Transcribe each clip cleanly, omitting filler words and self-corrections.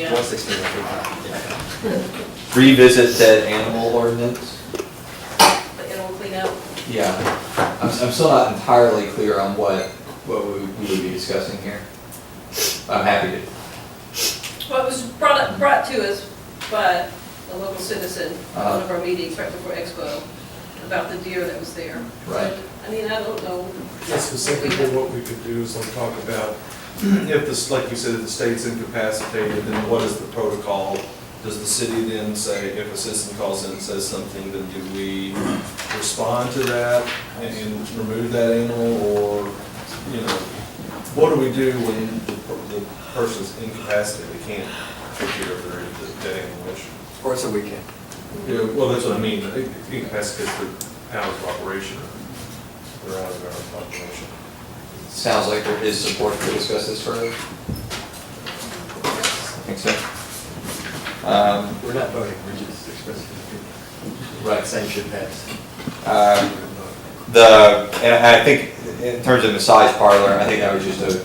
Yeah. 116 yeah. Revisit that animal ordinance. The animal cleanup. Yeah, I'm still not entirely clear on what we would be discussing here. I'm happy to. Well, it was brought to us by a local citizen at one of our meetings right before Expo about the deer that was there. Right. I mean, I don't know. That's specifically what we could do is like talk about, if this, like you said, if the state's incapacitated, then what is the protocol? Does the city then say, if a citizen calls in and says something, then do we respond to that and remove that animal? Or, you know, what do we do when the person's incapacitated, they can't take care of their dead animal? Or it's a weekend. Yeah, well, that's what I mean, incapacitated for hours of operation, or hours of operation. Sounds like there is support to discuss this further. I think so. We're not voting, we're just expressing opinion. Right. Same should pass. And I think in terms of massage parlor, I think that was just a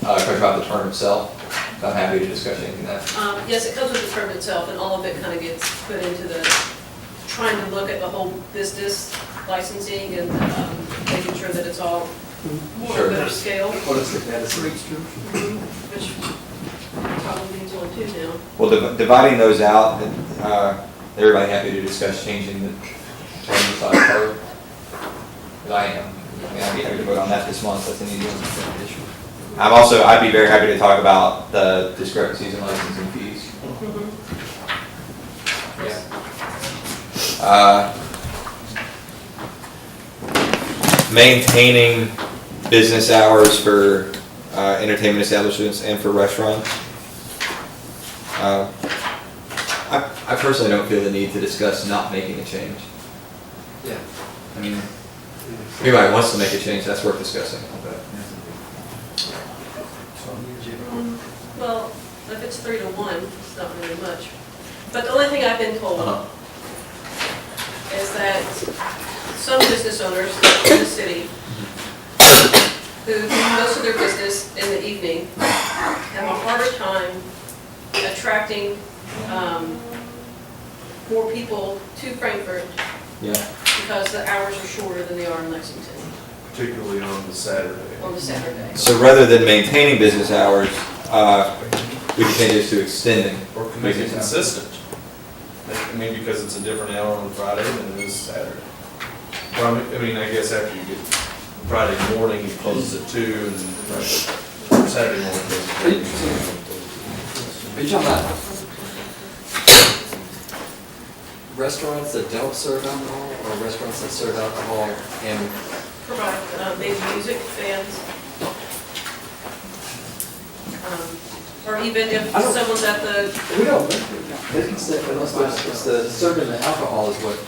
question about the term itself. So I'm happy to discuss anything that. Yes, it comes with the term itself, and all of it kind of gets put into the, trying to look at the whole business licensing and making sure that it's all more Sure. of a better scale, What is the status? which probably needs one too now. Well, dividing those out, everybody happy to discuss changing the term massage parlor? Because I am. I mean, I'd be happy to vote on that this month. That's an easy one. I'd be very happy to talk about the discrepancies in licensing fees. Maintaining business hours for entertainment establishments and for restaurants. I personally don't feel the need to discuss not making a change. Yeah. I mean, if anybody wants to make a change, that's worth discussing. But Well, if it's 3 to 1, it's not really much. But the only thing I've been told is that some business owners in the city who do most of their business in the evening have a harder time attracting more people to Frankfort yeah. because the hours are shorter than they are in Lexington Particularly on the Saturday. on the Saturday. So rather than maintaining business hours, we can change this to extending. Or can make it business hours. consistent. I mean, because it's a different hour on Friday than it is Saturday. Well, I mean, I guess after you get Friday morning, it closes at 2, and Saturday morning closes at 2. Are you talking about restaurants that don't serve alcohol, or restaurants that serve alcohol and Provide maybe music, bands. Or even if someone's at the, we don't, they can stay, unless it's the serving the alcohol is what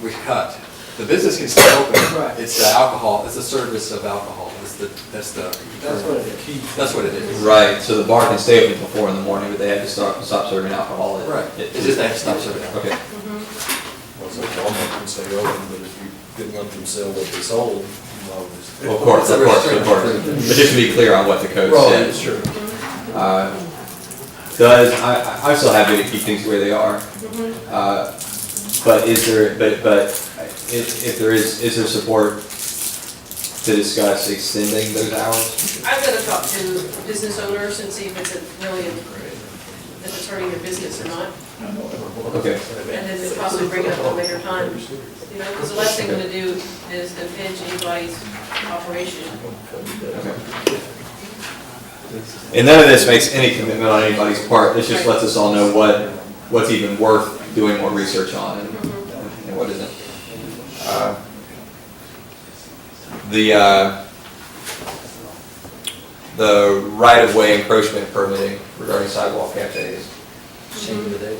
we cut. The business can stay open. Right. It's the alcohol, it's the service of alcohol. That's what it is. That's what it is. Right. So the bar can stay open until 4 in the morning, but they have to stop serving alcohol. Right. It's just they have to stop serving alcohol. Okay. Well, so Walmart can stay open, but if you didn't let them sell what they sold, Well, of course. But just to be clear on what the code says. Sure. I'm still happy to keep things where they are. But if there is there support to discuss extending those hours? I'm going to talk to business owners and see if it's really, if it's hurting your business or not. Okay. And then we'll possibly bring it up at a later time. You know, because the last thing I'm going to do is impinge anybody's operation. Okay. And none of this makes any commitment on anybody's part. This just lets us all know what's even worth doing more research on and what isn't. The right-of-way encroachment permitting regarding sidewalk cafes. Change the date.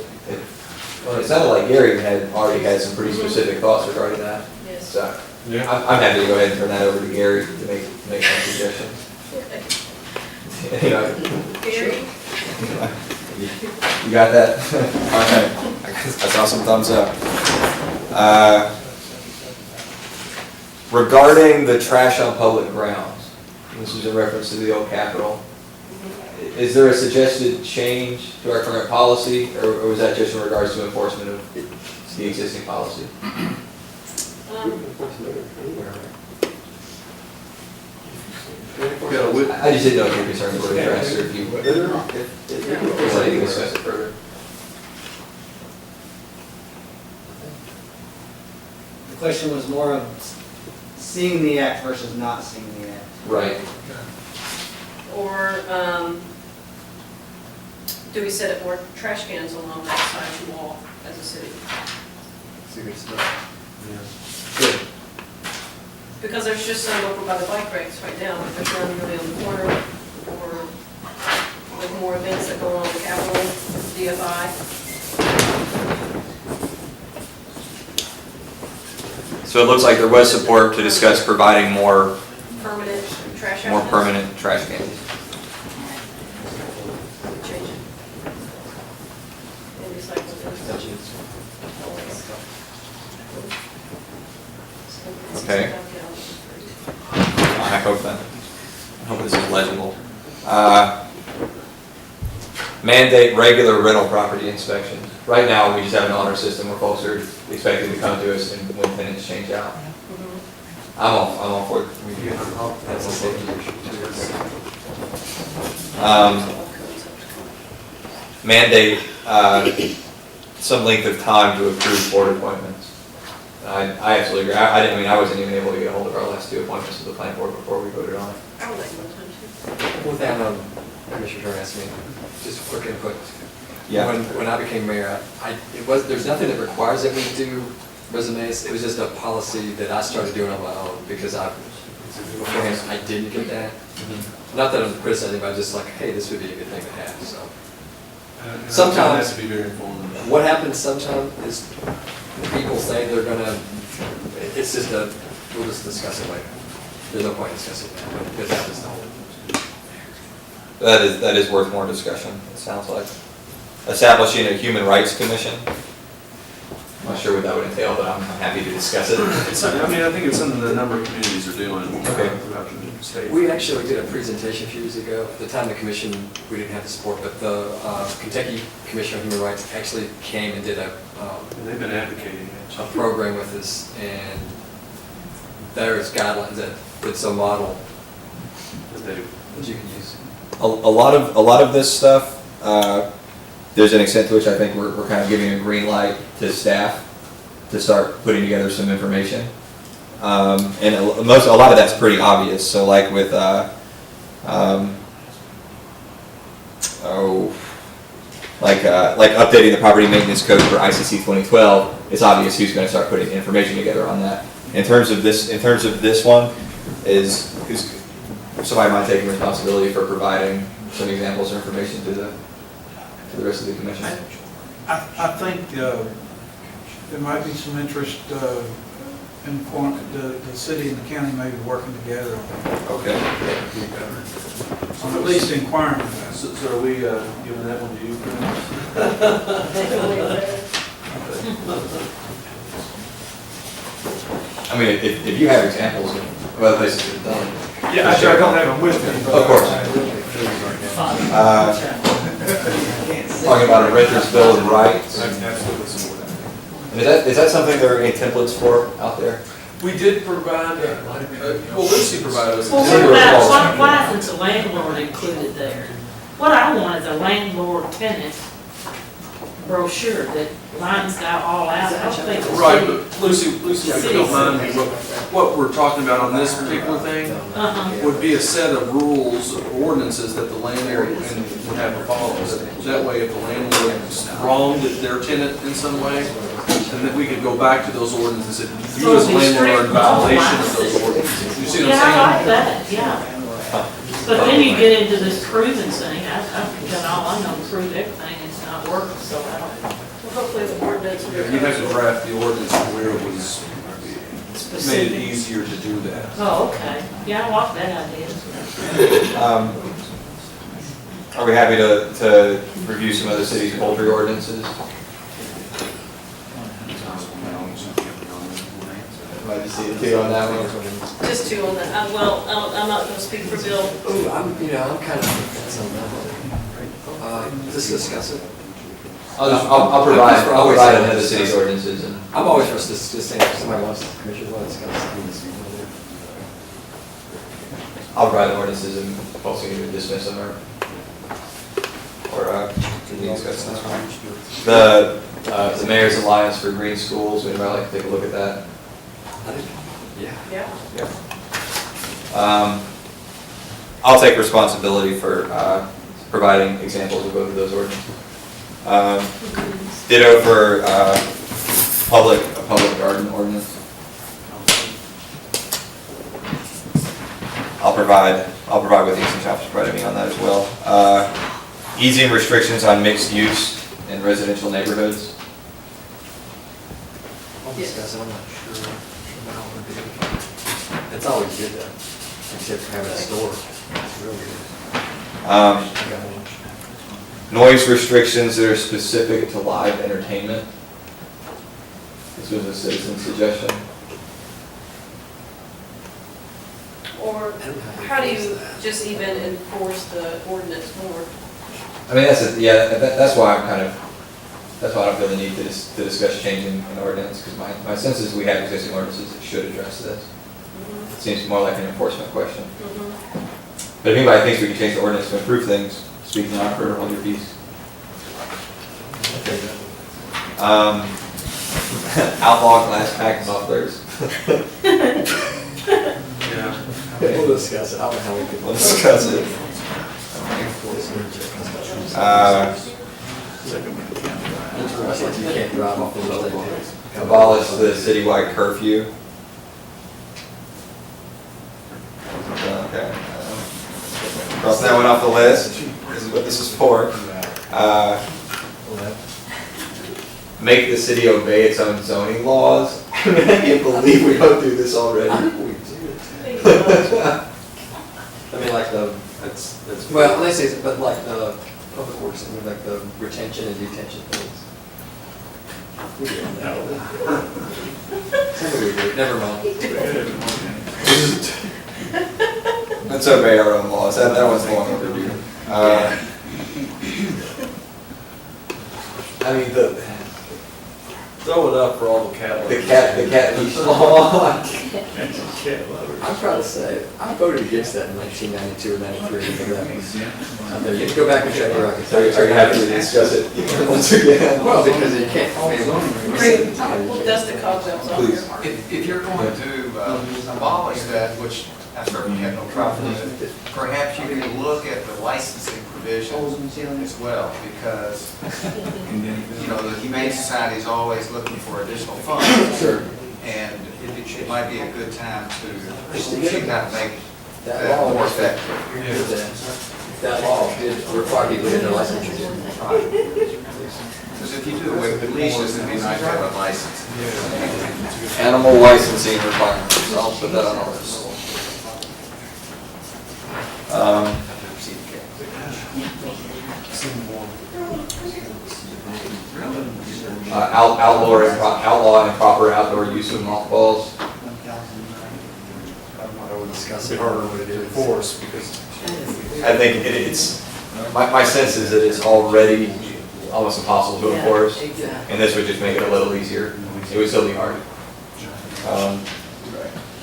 It sounded like Gary already had some pretty specific thoughts regarding that. Yes. So Yeah. I'm happy to go ahead and turn that over to Gary to make some suggestions. You know, Gary? you got that? Okay. That's awesome. Thumbs up. Regarding the trash on public grounds, this is in reference to the old Capitol. is there a suggested change to our current policy, or was that just in regards to enforcement of the existing policy? I just didn't know if your concerns were addressed, or if you wanted to discuss it further. The question was more of seeing the act versus not seeing the act. Right. Or, do we set up more trash cans along that side of the wall as a city? Good. Because there's just some over by the bike racks right now, but there's none really on the corner, or with more events that go on the Capitol, DFI. So it looks like there was support to discuss providing more Permanent trash more outlets. permanent trash cans. Change it. And recycle things. Okay. I hope this is legible. Mandate regular rental property inspections. Right now, we just have an honor system where folks are expected to come to us and when tenants change out. I'm all for it. That's the safety issue. Mandate some length of time to approve board appointments. I absolutely agree. I wasn't even able to get a hold of our last 2 appointments to the planning board before we voted on it. I would like one time too. With that, Commissioner Turner asked me, just a quick input. Yeah. When I became mayor, there's nothing that requires that we do resumes. It was just a policy that I started doing on my own because I didn't get that. Not that I'm criticizing, but I'm just like, hey, this would be a good thing to have, so. Sometimes- It has to be very informative. What happens sometimes is people say they're gonna, it's just we'll just discuss it later. There's no point in discussing that, because that was the whole. That is worth more discussion, it sounds like. Establishing a human rights commission. I'm not sure what that would entail, but I'm happy to discuss it. I think it's something that a number of communities are doing Okay. throughout the state. We actually did a presentation a few years ago. At the time, the commission, we didn't have the support, but the Kentucky Commission on Human Rights actually came and did And they've been advocating it. a program with us, and there's guidelines that it's a model That they- that you can use. A lot of this stuff, there's an extent to which I think we're kind of giving a green light to staff to start putting together some information. And a lot of that's pretty obvious. So like with, like updating the property maintenance code for ICC 2012, it's obvious who's going to start putting information together on that. In terms of this one, who's somebody might take responsibility for providing some examples or information to the rest of the commission. I think there might be some interest in the city and the county maybe working together Okay. on at least inquiring. So are we giving that one to you, Chris? I mean, if you have examples of other places that have done. Yeah, actually, I don't have them with me. but- Of course. Talking about a renter's bill of rights. Absolutely support that. And is that something there are any templates for out there? We did provide, well, Lucy provided us. Well, Zero what about, quality. why isn't the landlord included there? What I want is a landlord tenant brochure that lines that all out. I don't think the Right, city. but Lucy, if you don't mind me, what we're talking about on this particular thing would be a set of rules or ordinances that the landlord would have to follow. That way, if the landlord wronged their tenant in some way, then we could go back to those ordinances and say, you as a landlord are in violation of those ordinances. You see what Yeah, I I'm like that, yeah. But then you get into this proving thing. I've done all I know to prove everything, and it's not working, so I don't. Well, hopefully the ordinance will saying? be. You'd have to draft the ordinance where it was, made it Specific. easier to do that. Oh, okay. Yeah, I like that idea. Are we happy to review some other cities' poultry ordinances? Might just see the two on that one. Just two on that. Well, I'm not going to speak for Bill. Oh, I'm kind of on the fence on that one. Just discuss it. I'll provide it in the city's ordinances and. I'm always for just saying, if somebody wants, commissioners want to discuss it. I'll provide the ordinances and also you can dismiss them or can we discuss this one? The Mayor's Alliance for Green Schools, would anybody like to take a look at that? Yeah. Yeah. I'll take responsibility for providing examples of both of those ordinances. Ditto for a public garden ordinance. I'll provide what Easton Chap's provided me on that as well. Easing restrictions on mixed use in residential neighborhoods. I'll discuss it, I'm not sure. It's always good though, except for having a store. It's really good. I got one. Noise restrictions that are specific to live entertainment. This was a citizen suggestion. Or how do you just even enforce the ordinance more? I mean, that's why that's why I don't feel the need to discuss changing an ordinance, because my sense is we have existing ordinances that should address this. It seems more like an enforcement question. But if anybody thinks we can change the ordinance to improve things, speak now or hold your peace. Outlaw glass pack mufflers. Yeah. We'll discuss it, I don't know how we can. We'll discuss it. You can't drive off the road. Abolish the citywide curfew. Okay. Cross that one off the list. This is what this is for. Make the city obey its own zoning laws. I can't believe we don't do this already. I mean, like that's. Well, they say, but like the public works, I mean, like the retention and detention things. We do that. Somebody we do, never mind. Let's obey our own laws. That one's long overdue. I mean, Throw it up for all the cat the lovers. cat leash law. Cat lovers. I'm proud to say, I voted against that in 1992 or 93. Out there, you can go back and check your records. Are you happy to discuss it once again? Well, because you can't. I mean, We'll dust the cobwebs off. Please. If you're going to abolish that, which I certainly have no problem with, perhaps you can look at the licensing provisions as well, because, you know, the Humane Society is always looking for additional funds. Sure. And it might be a good time to see how to make That that law more was effective. that law did require people to get their license. Because if you do away with the leashes, it'd be nice to have a license. Animal licensing requirements. I'll put that on our list. Outlaw improper outdoor use of mothballs. I would discuss It's it. harder to enforce because I think it's, my sense is that it's already almost impossible to enforce, and this would just make it a little easier. It would still be hard.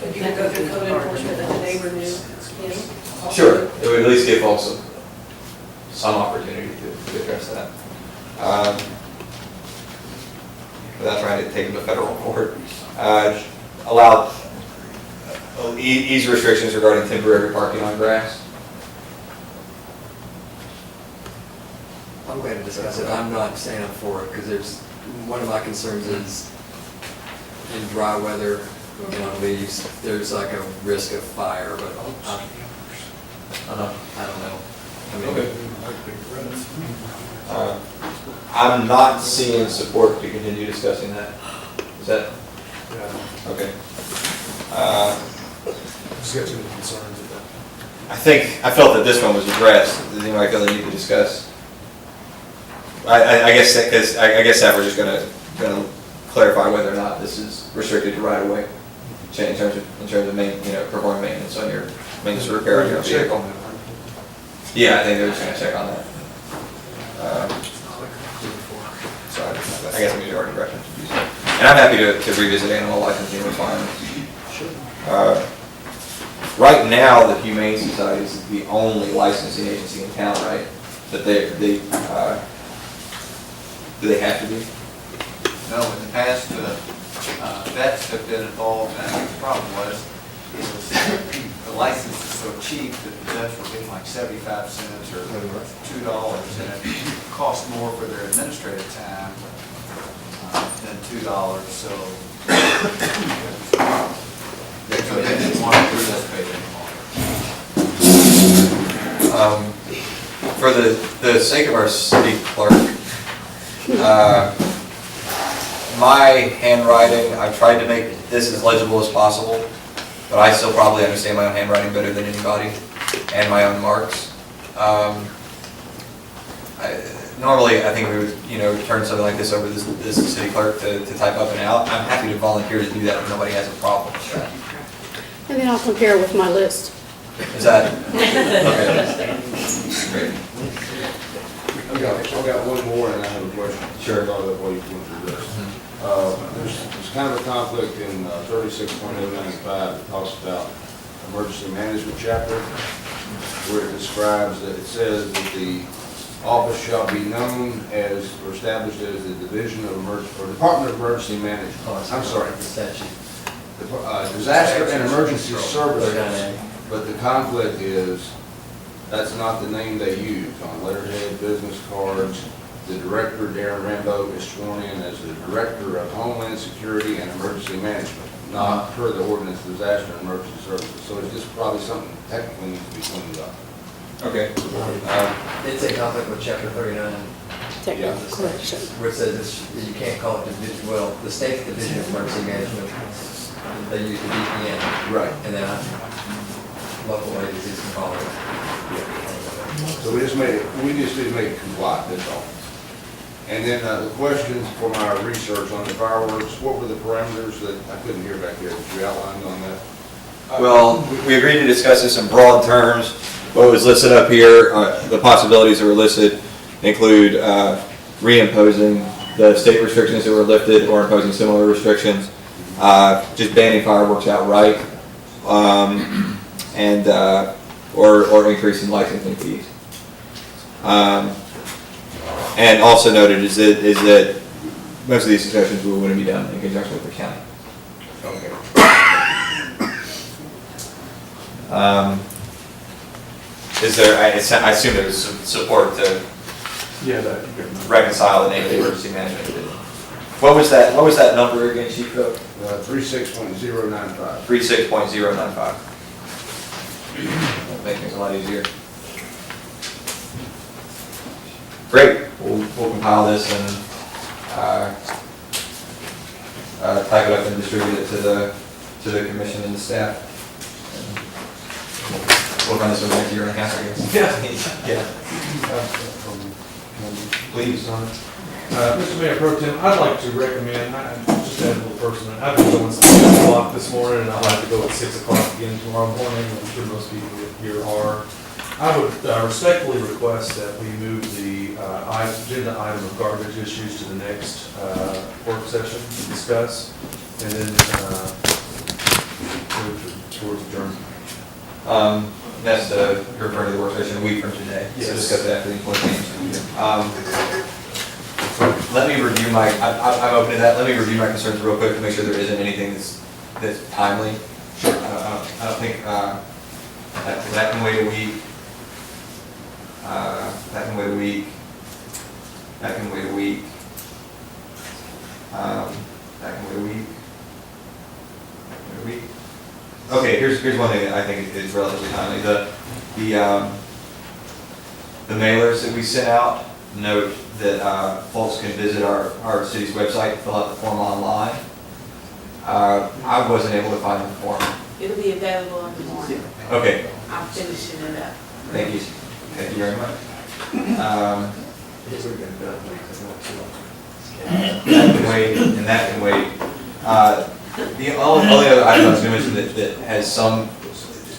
If you could go through code enforcement that the neighbor knew, you know? Sure, it would at least give folks some opportunity to address that. Without trying to take them to federal court. Allow ease restrictions regarding temporary parking on grass. I'm glad to discuss it. I'm not saying I'm for it, because one of my concerns is in dry weather, you know, leaves, there's like a risk of fire, but I don't know. I mean, I'm not seeing support to continue discussing that. Is that, okay. just got too many concerns with that. I felt that this one was addressed. Does anybody feel they need to discuss? I guess that, because I guess that we're just gonna clarify whether or not this is restricted to right away. In terms of performing maintenance on your maintenance or repair on your vehicle. Yeah, I think they're just gonna check on that. I guess I'm using already reference. And I'm happy to revisit animal licensing requirements. Right now, the Humane Society is the only licensing agency in town, right? That do they have to be? No, in the past, vets have been involved, and I think the problem was the license is so cheap that the vets were getting like 75 cents or $2, and it cost more for their administrative time than $2, so they didn't want to participate anymore. For the sake of our city clerk, my handwriting, I've tried to make this as legible as possible, but I still probably understand my own handwriting better than anybody, and my own marks. Normally, I think we would, turn something like this over to this city clerk to type up and out. I'm happy to volunteer to do that if nobody has a problem with that. And then I'll compare with my list. Is that? Okay. Great. I've got one more and I have a question. Sure. Thought of what you went through this. There's kind of a conflict in 36.095 that talks about emergency management chapter, where it describes that it says that the office shall be known as, or established as the Division of Emergency, or Department of Emergency Management. I'm sorry. Disaster and Emergency Services. But the conflict is, that's not the name they use on letterhead, business cards. The director, Darren Rambo, is sworn in as the Director of Homeland Security and Emergency Management, not per the ordinance Disaster and Emergency Services. So it's just probably something technically needs to be cleaned up. Okay. It's a conflict with chapter 39. Technical of the correction. statute, where it says you can't call it division, well, the state's Division of Emergency Management, they use the DPN. Right. And then local agencies can follow it. So we just need to make it comply, that's all. And then the questions for my research on the fireworks, what were the parameters that I couldn't hear back there, that you outlined on that? Well, we agreed to discuss this in broad terms. What was listed up here, the possibilities that were listed include reimposing the state restrictions that were lifted or imposing similar restrictions, just banning fireworks outright, and or increasing licensing fees. And also noted is that most of these discussions will be done in conjunction with the county. Okay. Is there? I assume there's some support to reconcile the name of the emergency management division. What was that number again, Chief Cook? 36.095. 36.095. That'll make things a lot easier. Great. We'll compile this and type it up and distribute it to the commission and the staff. We'll run this over the next year and a half, I guess. Yeah. Please. Mr. Mayor Pro Tem, I'd like to recommend, just add a little personal, I've been going since 6 o'clock this morning, and I'll have to go at 6 o'clock again tomorrow morning. I'm sure most people here are. I would respectfully request that we move the agenda item of garbage issues to the next work session to discuss, and then move towards adjournment. That's you're referring to the work session a week from today. Yes. So discuss that after the employee let me review I'm open to that. Let me review my concerns real quick to make sure there isn't anything that's timely. I don't think that can wait a week. That can wait a week. That can wait a week. That can wait a week. Wait a week. Okay, here's one thing that I think is relatively timely. The mailers that we sent out note that folks can visit our city's website, fill out the form online. I wasn't able to find the form. It'll be available in the morning. Okay, I'm finishing it up. thank you. Thank you very much. That can wait, and that can wait. The only other item I was going to mention that has some,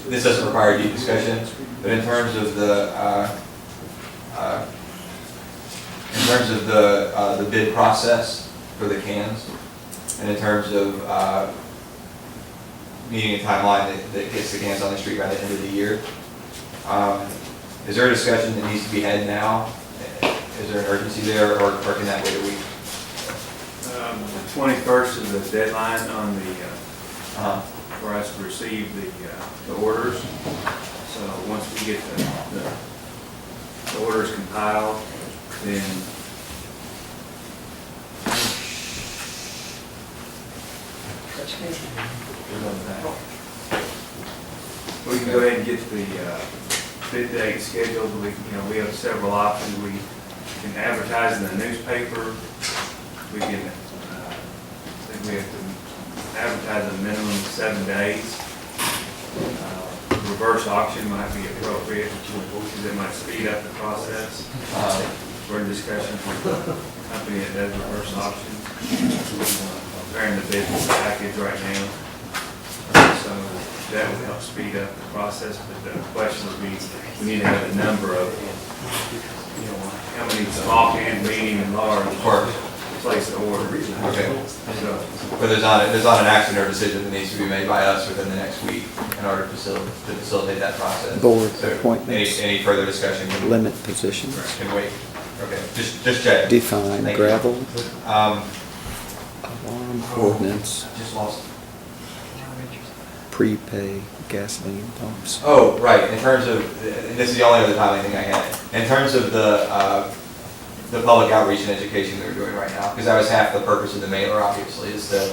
this doesn't require deep discussion, but in terms of the bid process, for the cans. And in terms of meeting a timeline that gets the cans on the street by the end of the year. Is there a discussion that needs to be had now? Is there an urgency there, or can that wait a week? The 21st is the deadline on the, for us to receive the orders. So once we get the orders compiled, then we can go ahead and get the bid date scheduled. We have several options. We can advertise in the newspaper. We can, I think we have to advertise a minimum of 7 days. Reverse auction might be appropriate because it might speed up the process. We're in discussion with a company that does reverse auctions. They're in the bid package right now. So that would help speed up the process, but the question would be, we need to have a number of, how many small cans, medium, and large. Of course. Place the order. Okay. So, But there's not an action or decision that needs to be made by us within the next week in order to facilitate that process. Board So appointments. Any further discussion? Limit positions, Can wait. Okay, just check. define Thank you. gravel, Um, alarm ordinance, just lost. prepay gasoline pumps. Oh, right, in terms of, and this is the only other timely thing I had, in terms of the public outreach and education that we're doing right now, because that was half the purpose of the mailer, obviously, is to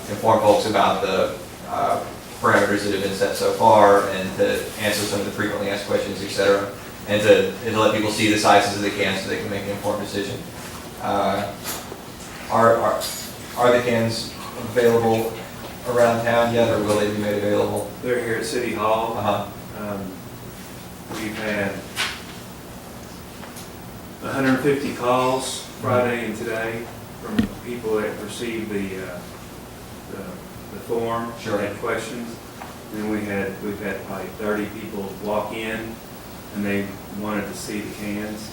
inform folks about the parameters that have been set so far, and to answer some of the frequently asked questions, et cetera, and to let people see the sizes of the cans so they can make an informed decision. Are the cans available around town yet, or will they be made available? they're here at City Hall. Uh-huh. We've had 150 calls Friday and today from people that received the form, Sure. had questions. And we've had probably 30 people walk in and they wanted to see the cans.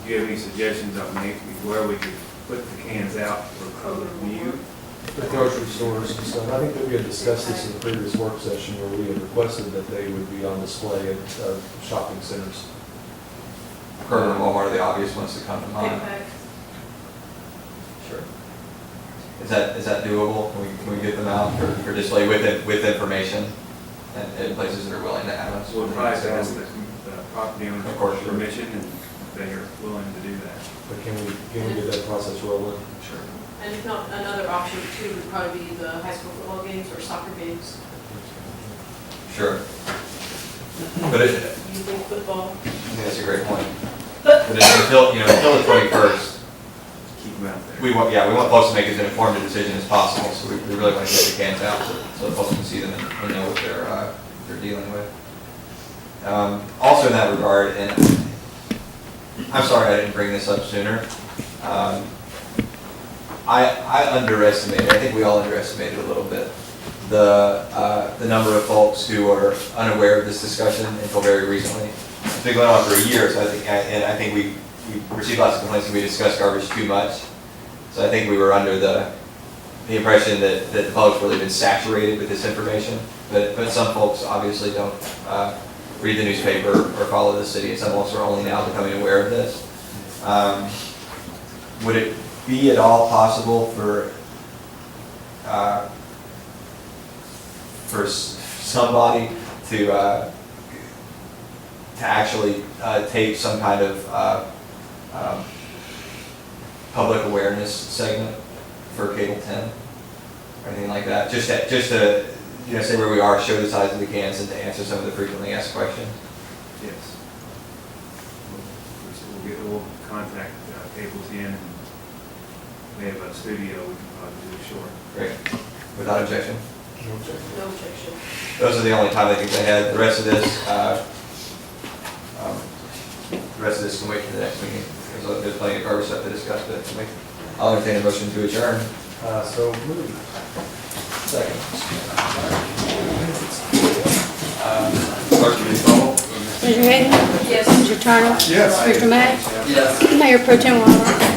Do you have any suggestions on maybe where we could put the cans out for public view? The grocery stores and stuff. I think that we had discussed this in the previous work session where we had requested that they would be on display at shopping centers. Kroger and Walmart are the obvious ones that come to mind. Impact. Sure. Is that doable? Can we get them out for display with information and places that are willing to have us? We'll try to ask the property owner Of course, for sure. permission, and they are willing to do that. But can we get that process rolling? Sure. And if not, another option too would probably be the high school football games or soccer games. Sure. But I Using football. think that's a great point. But until the 21st, Keep them out there. we want folks to make as informed a decision as possible, so we really want to get the cans out so folks can see them and know what they're dealing with. Also in that regard, and I'm sorry I didn't bring this up sooner, I underestimated, I think we all underestimated a little bit, the number of folks who are unaware of this discussion until very recently. It's been going on for a year, so I think we received lots of complaints that we discussed garbage too much. So I think we were under the impression that the public's really been saturated with this information. But some folks obviously don't read the newspaper or follow the city, and some folks are only now becoming aware of this. Would it be at all possible for somebody to actually tape some kind of public awareness segment for Cable 10 or anything like that? Just to say where we are, show the size of the cans, and to answer some of the frequently asked questions. Yes. We'll contact Cable 10. They have a studio, we can probably do it short. Great. Without objection. No objection. Those are the only time I think I had. The rest of this can wait for the next meeting. There's plenty of garbage stuff to discuss, but I'll entertain a motion to adjourn. So moved. Second. Clerk, please call. Mr. Hayden? Yes. Mr. Turner? Yes. Mr. May? Yes. Mayor Pro Tem Waller?